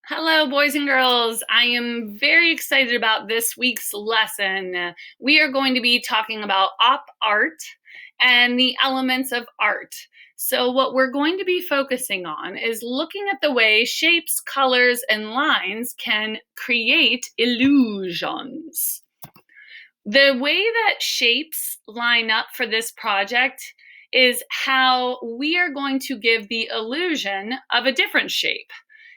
Hello, boys and girls. I am very excited about this week's lesson. We are going to be talking about op art and the elements of art. So, what we're going to be focusing on is looking at the way shapes, colors, and lines can create illusions. The way that shapes line up for this project is how we are going to give the illusion of a different shape.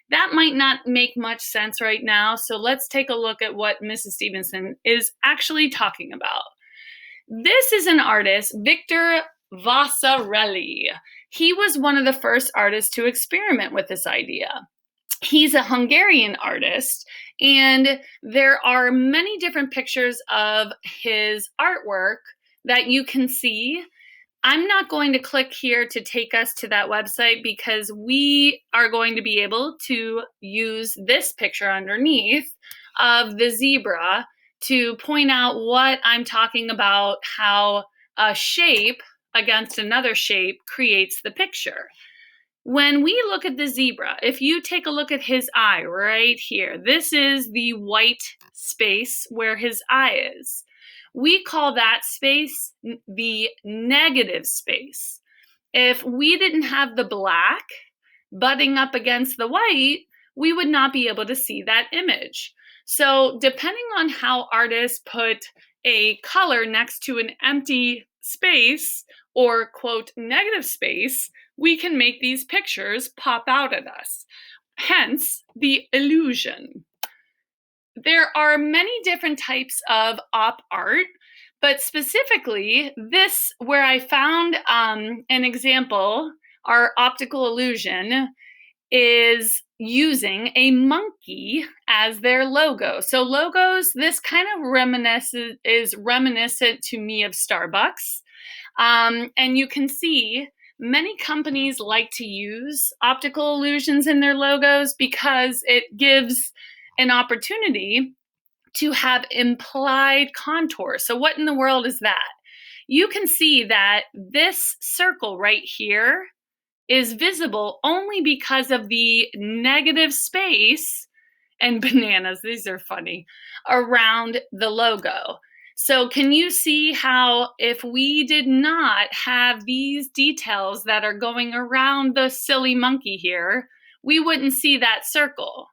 That might not make much sense right now, so let's take a look at what Mrs. Stevenson is actually talking about. This is an artist, Victor Vasarely. He was one of the first artists to experiment with this idea. He's a Hungarian artist, and there are many different pictures of his artwork that you can see. I'm not going to click here to take us to that website because we are going to be able to use this picture underneath of the zebra to point out what I'm talking about, how a shape against another shape creates the picture. When we look at the zebra, if you take a look at his eye right here, this is the white space where his eye is. We call that space the negative space. If we didn't have the black butting up against the white, we would not be able to see that image. So depending on how artists put a color next to an empty space or quote negative space, we can make these pictures pop out at us. Hence the illusion. There are many different types of op art, but specifically this, where I found an example, our optical illusion, is using a monkey as their logo. So logos, this kind of is reminiscent to me of Starbucks. And you can see many companies like to use optical illusions in their logos because it gives an opportunity to have implied contour. So what in the world is that? You can see that this circle right here is visible only because of the negative space and bananas, these are funny, around the logo. So can you see how if we did not have these details that are going around the silly monkey here, we wouldn't see that circle.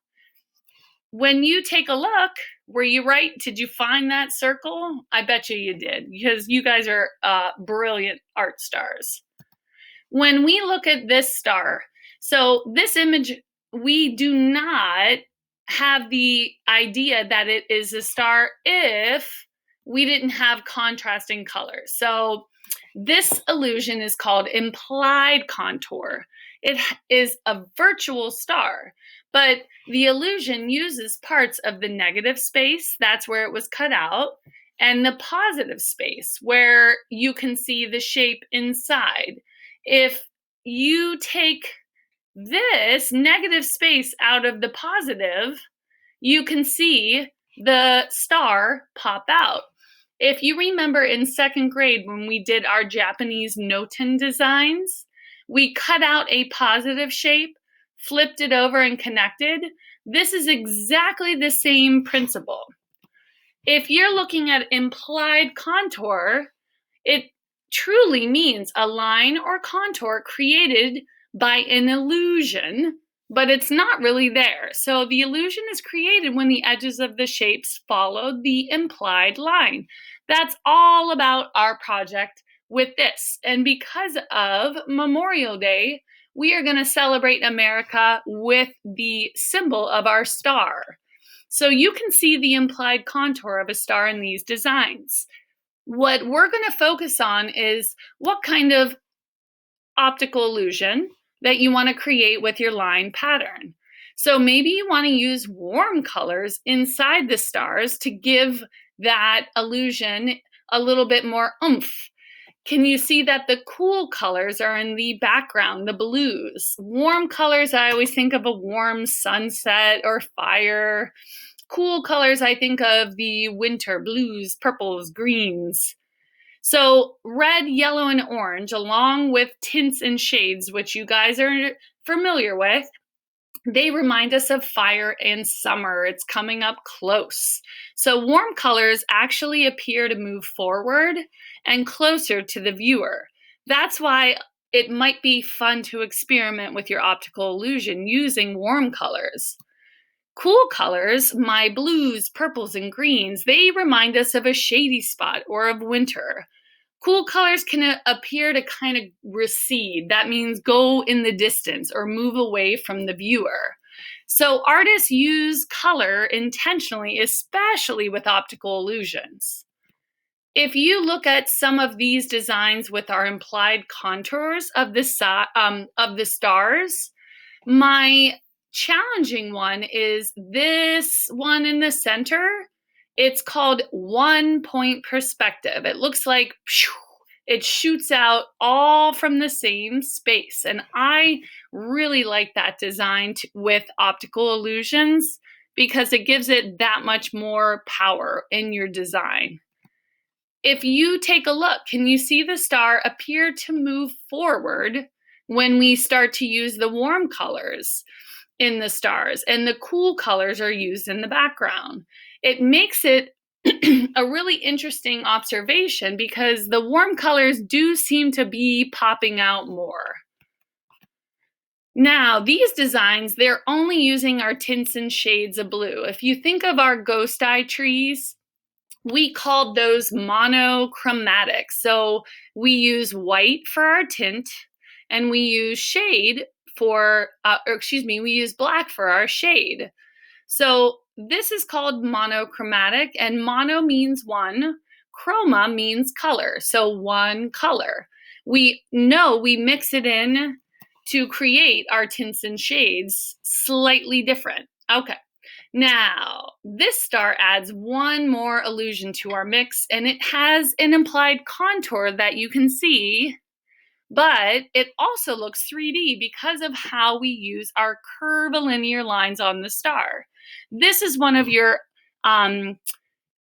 When you take a look, were you right? Did you find that circle? I bet you did, because you guys are brilliant art stars. When we look at this star, so this image, we do not have the idea that it is a star if we didn't have contrasting colors. So this illusion is called implied contour. It is a virtual star, but the illusion uses parts of the negative space, that's where it was cut out, and the positive space where you can see the shape inside. If you take this negative space out of the positive, you can see the star pop out. If you remember in second grade when we did our Japanese noten designs, we cut out a positive shape, flipped it over and connected. This is exactly the same principle. If you're looking at implied contour, it truly means a line or contour created by an illusion, but it's not really there. So the illusion is created when the edges of the shapes follow the implied line. That's all about our project with this. And because of Memorial Day, we are going to celebrate America with the symbol of our star. So you can see the implied contour of a star in these designs. What we're going to focus on is what kind of optical illusion that you want to create with your line pattern. So maybe you want to use warm colors inside the stars to give that illusion a little bit more oomph. Can you see that the cool colors are in the background, the blues? Warm colors, I always think of a warm sunset or fire. Cool colors, I think of the winter, blues, purples, greens. So red, yellow, and orange, along with tints and shades, which you guys are familiar with, They remind us of fire and summer. It's coming up close. So warm colors actually appear to move forward and closer to the viewer. That's why it might be fun to experiment with your optical illusion using warm colors. Cool colors, my blues, purples, and greens, they remind us of a shady spot or of winter. Cool colors can appear to kind of recede. That means go in the distance or move away from the viewer. So artists use color intentionally, especially with optical illusions. If you look at some of these designs with our implied contours of the stars, my challenging one is this one in the center. It's called one point perspective. It looks like it shoots out all from the same space. And I really like that design with optical illusions because it gives it that much more power in your design. If you take a look, can you see the star appear to move forward when we start to use the warm colors in the stars and the cool colors are used in the background? It makes it a really interesting observation because the warm colors do seem to be popping out more. Now, these designs, they're only using our tints and shades of blue. If you think of our ghost eye trees, we called those monochromatic. So we use white for our tint and we use we use black for our shade. So this is called monochromatic, and mono means one, chroma means color. So one color. We know we mix it in to create our tints and shades slightly different. Okay. Now, this star adds one more illusion to our mix, and it has an implied contour that you can see, but it also looks 3D because of how we use our curvilinear lines on the star. This is one of your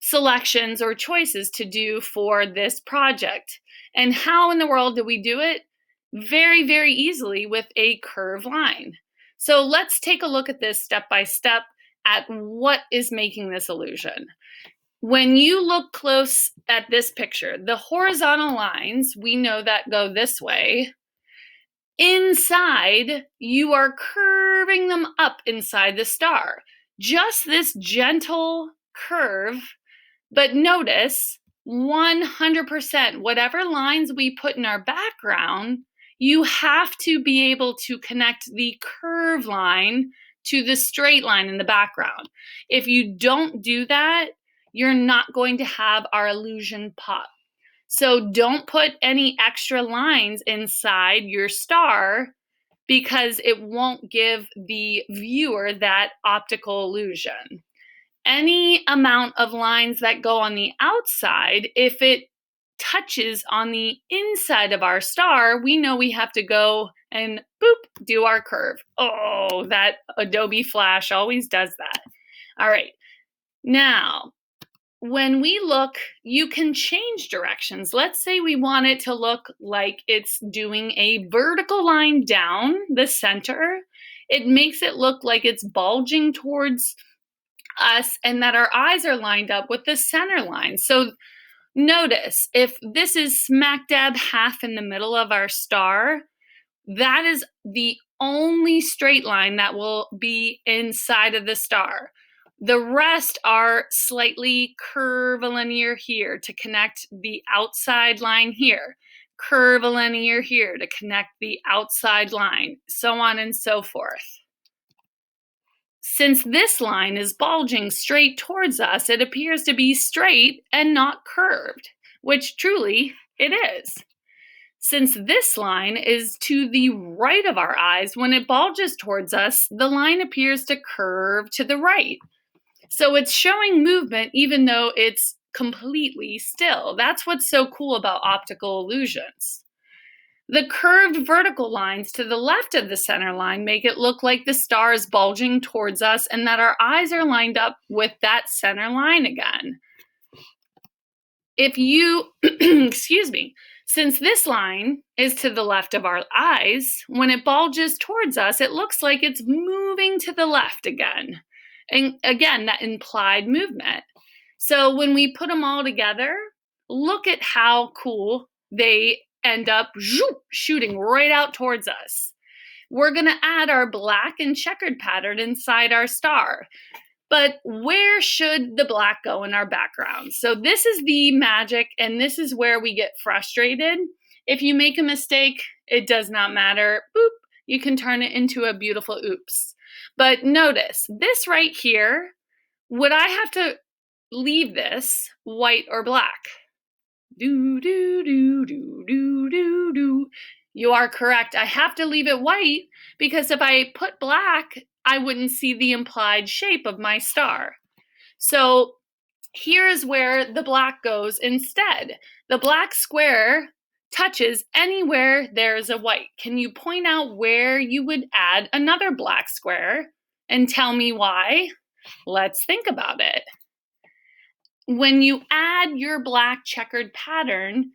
selections or choices to do for this project. And how in the world do we do it? Very, very easily with a curved line. So let's take a look at this step by step at what is making this illusion. When you look close at this picture, the horizontal lines, we know that go this way. Inside, you are curving them up inside the star. Just this gentle curve, but notice 100%, whatever lines we put in our background, you have to be able to connect the curve line to the straight line in the background. If you don't do that, you're not going to have our illusion pop. So don't put any extra lines inside your star because it won't give the viewer that optical illusion. Any amount of lines that go on the outside, if it touches on the inside of our star, we know we have to go and boop, do our curve. Oh, that Adobe Flash always does that. All right. Now, when we look, you can change directions. Let's say we want it to look like it's doing a vertical line down the center. It makes it look like it's bulging towards us and that our eyes are lined up with the center line. So notice if this is smack dab half in the middle of our star, that is the only straight line that will be inside of the star. The rest are slightly curvilinear here to connect the outside line here, curvilinear here to connect the outside line, so on and so forth. Since this line is bulging straight towards us, it appears to be straight and not curved, which truly it is. Since this line is to the right of our eyes, when it bulges towards us, the line appears to curve to the right. So it's showing movement even though it's completely still. That's what's so cool about optical illusions. The curved vertical lines to the left of the center line make it look like the star is bulging towards us and that our eyes are lined up with that center line again. If you, excuse me, Since this line is to the left of our eyes, when it bulges towards us, it looks like it's moving to the left again. And again, that implied movement. So when we put them all together, look at how cool they end up shooting right out towards us. We're going to add our black and checkered pattern inside our star. But where should the black go in our background? So this is the magic, and this is where we get frustrated. If you make a mistake, it does not matter. Boop, you can turn it into a beautiful oops. But notice, this right here, would I have to leave this white or black? Do, do, do, do, do, do, do. You are correct. I have to leave it white because if I put black, I wouldn't see the implied shape of my star. So here's where the black goes instead. The black square touches anywhere there's a white. Can you point out where you would add another black square and tell me why? Let's think about it. When you add your black checkered pattern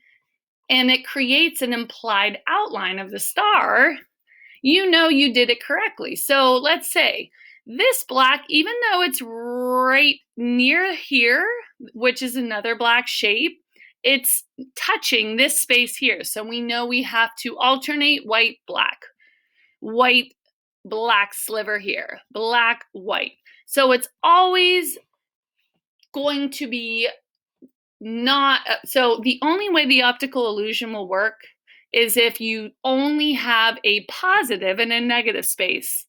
and it creates an implied outline of the star, you know you did it correctly. So let's say this black, even though it's right near here, which is another black shape, it's touching this space here. So we know we have to alternate white, black, black sliver here, black, white. So it's always going to be not, so the only way the optical illusion will work is if you only have a positive and a negative space.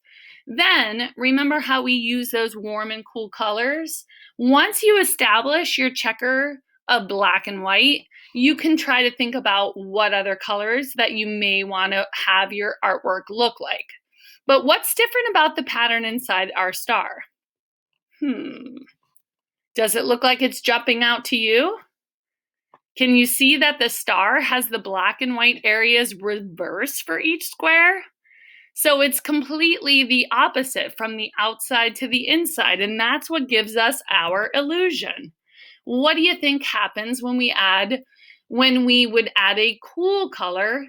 Then remember how we use those warm and cool colors? Once you establish your checker of black and white, you can try to think about what other colors that you may want to have your artwork look like. But what's different about the pattern inside our star? Does it look like it's jumping out to you? Can you see that the star has the black and white areas reversed for each square? So it's completely the opposite from the outside to the inside, and that's what gives us our illusion. What do you think happens when we would add a cool color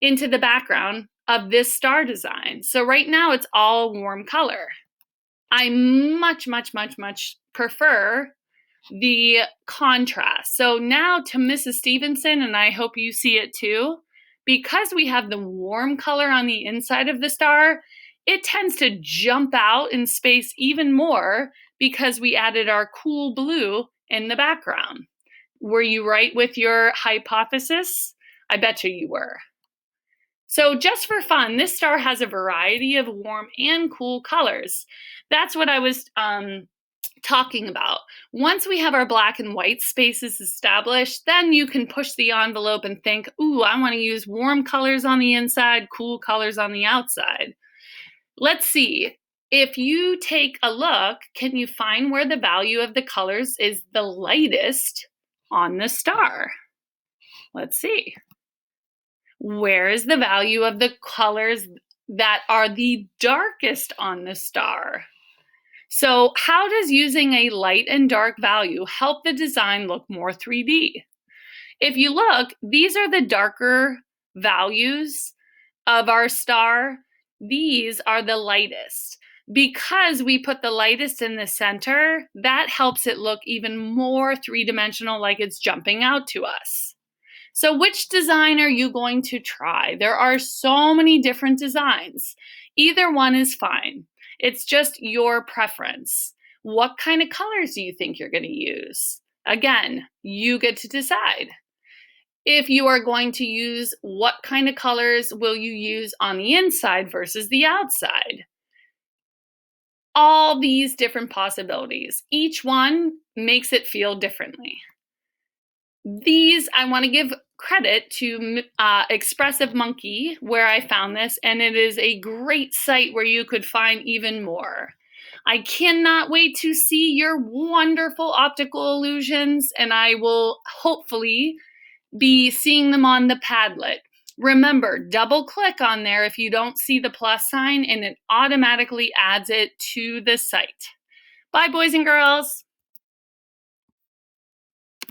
into the background of this star design? So right now it's all warm color. I much prefer the contrast. So now to Mrs. Stevenson, and I hope you see it too, because we have the warm color on the inside of the star, it tends to jump out in space even more because we added our cool blue in the background. Were you right with your hypothesis? I bet you were. So just for fun, this star has a variety of warm and cool colors. That's what I was talking about. Once we have our black and white spaces established, then you can push the envelope and think, ooh, I want to use warm colors on the inside, cool colors on the outside. Let's see. If you take a look, can you find where the value of the colors is the lightest on the star? Let's see. Where is the value of the colors that are the darkest on the star? So how does using a light and dark value help the design look more 3D? If you look, these are the darker values of our star. These are the lightest. Because we put the lightest in the center, that helps it look even more three-dimensional, like it's jumping out to us. So which design are you going to try? There are so many different designs. Either one is fine. It's just your preference. What kind of colors do you think you're going to use? Again, you get to decide. If you are going to use, what kind of colors will you use on the inside versus the outside? All these different possibilities. Each one makes it feel differently. These, I want to give credit to Expressive Monkey, where I found this, and it is a great site where you could find even more. I cannot wait to see your wonderful optical illusions, and I will hopefully be seeing them on the Padlet. Remember, double click on there if you don't see the plus sign, and it automatically adds it to the site. Bye, boys and girls.